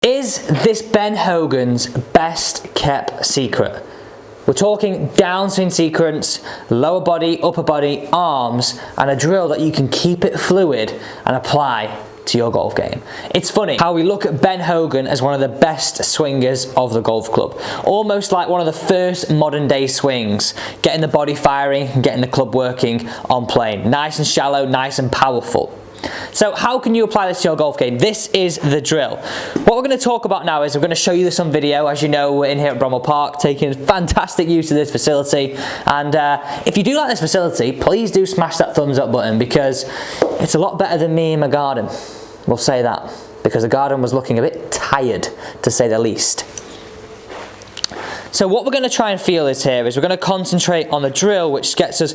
Is this Ben Hogan's best kept secret? We're talking downswing sequence, lower body, upper body, arms, and a drill that you can keep it fluid and apply to your golf game. It's funny how we look at Ben Hogan as one of the best swingers of the golf club. Almost like one of the first modern day swings, getting the body firing and getting the club working on plane. Nice and shallow, nice and powerful. So how can you apply this to your golf game? This is the drill. What we're going to talk about now is we're going to show you this on video. As you know, we're in here at Bromwell Park taking fantastic use of this facility, and if you do like this facility, please do smash that thumbs up button, because it's a lot better than me in my garden. We'll say that, because the garden was looking a bit tired, to say the least. So what we're going to try and feel is we're going to concentrate on the drill, which gets us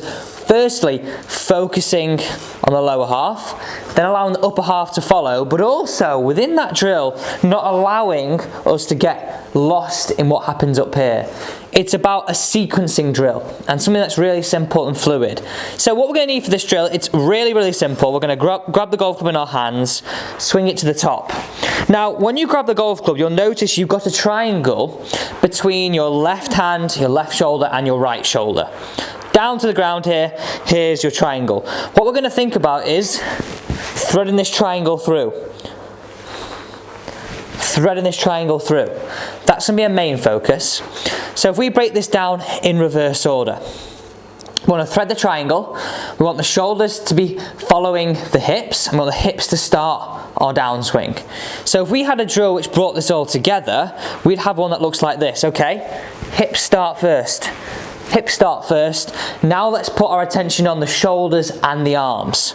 firstly focusing on the lower half, then allowing the upper half to follow, but also within that drill not allowing us to get lost in what happens up here. It's about a sequencing drill and something that's really simple and fluid. So what we're going to need for this drill, it's really simple. We're going to grab the golf club in our hands, swing it to the top. Now when you grab the golf club, you'll notice you've got a triangle between your left hand, your left shoulder and your right shoulder. Down to the ground here, here's your triangle. What we're going to think about is threading this triangle through. Threading this triangle through. That's going to be a main focus. So if we break this down in reverse order, we want to thread the triangle, we want the shoulders to be following the hips, and we want the hips to start our downswing. So if we had a drill which brought this all together, we'd have one that looks like this, okay? Hips start first. Hips start first. Now let's put our attention on the shoulders and the arms.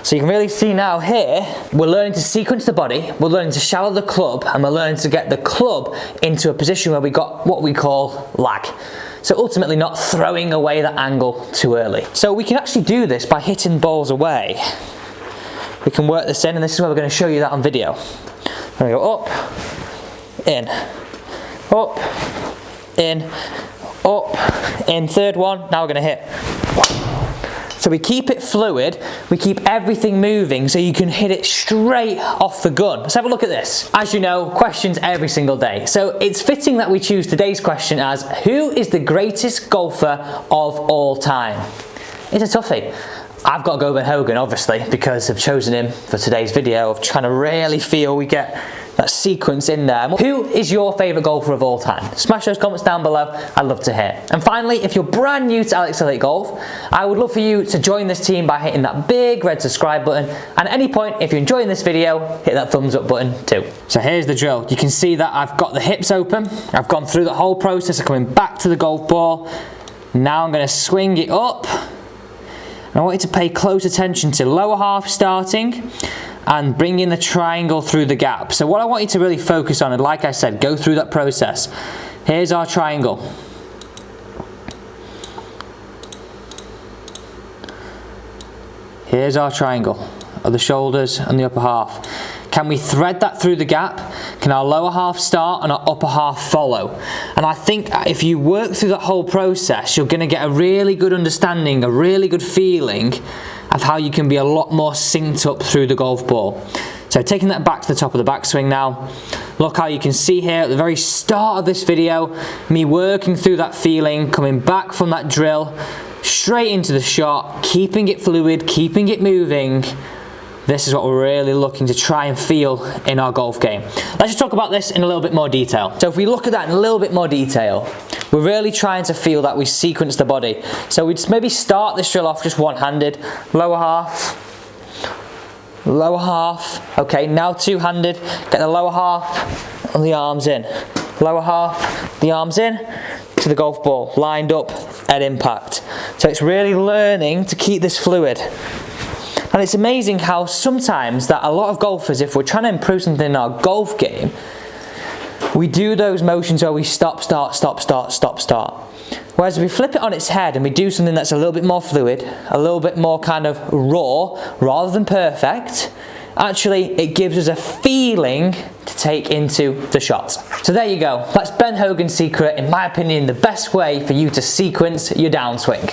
So you can really see now here, we're learning to sequence the body, we're learning to shallow the club, and we're learning to get the club into a position where we got what we call lag. So ultimately not throwing away that angle too early. So we can actually do this by hitting balls away. We can work this in, and this is where we're going to show you that on video. We're going to go up, in, up, in, third one, now we're going to hit. So we keep it fluid, we keep everything moving so you can hit it straight off the gun. Let's have a look at this. As you know, questions every single day. So it's fitting that we choose today's question as, who is the greatest golfer of all time? It's a toughie. I've got to go Ben Hogan, obviously, because I've chosen him for today's video of trying to really feel we get that sequence in there. Who is your favourite golfer of all time? Smash those comments down below, I'd love to hear. And finally, if you're brand new to Alex Elliott Golf, I would love for you to join this team by hitting that big red subscribe button, and at any point, if you're enjoying this video, hit that thumbs up button too. So here's the drill. You can see that I've got the hips open, I've gone through the whole process of coming back to the golf ball. Now I'm going to swing it up. And I want you to pay close attention to lower half starting and bringing the triangle through the gap. So what I want you to really focus on, and like I said, go through that process. Here's our triangle. Here's our triangle of the shoulders and the upper half. Can we thread that through the gap? Can our lower half start and our upper half follow? And I think if you work through that whole process, you're going to get a really good understanding, a really good feeling of how you can be a lot more synced up through the golf ball. So taking that back to the top of the backswing now, look how you can see here at the very start of this video, me working through that feeling, coming back from that drill, straight into the shot, keeping it fluid, keeping it moving. This is what we're really looking to try and feel in our golf game. Let's just talk about this in a little bit more detail. So if we look at that in a little bit more detail, we're really trying to feel that we sequence the body. So we just maybe start this drill off just one-handed, lower half, okay, now two-handed, get the lower half and the arms in. Lower half, the arms in, to the golf ball, lined up at impact. So it's really learning to keep this fluid. And it's amazing how sometimes that a lot of golfers, if we're trying to improve something in our golf game, we do those motions where we stop, start, stop, start, stop, start. Whereas if we flip it on its head and we do something that's a little bit more fluid, a little bit more kind of raw, rather than perfect, actually it gives us a feeling to take into the shot. So there you go. That's Ben Hogan's secret, in my opinion, the best way for you to sequence your downswing.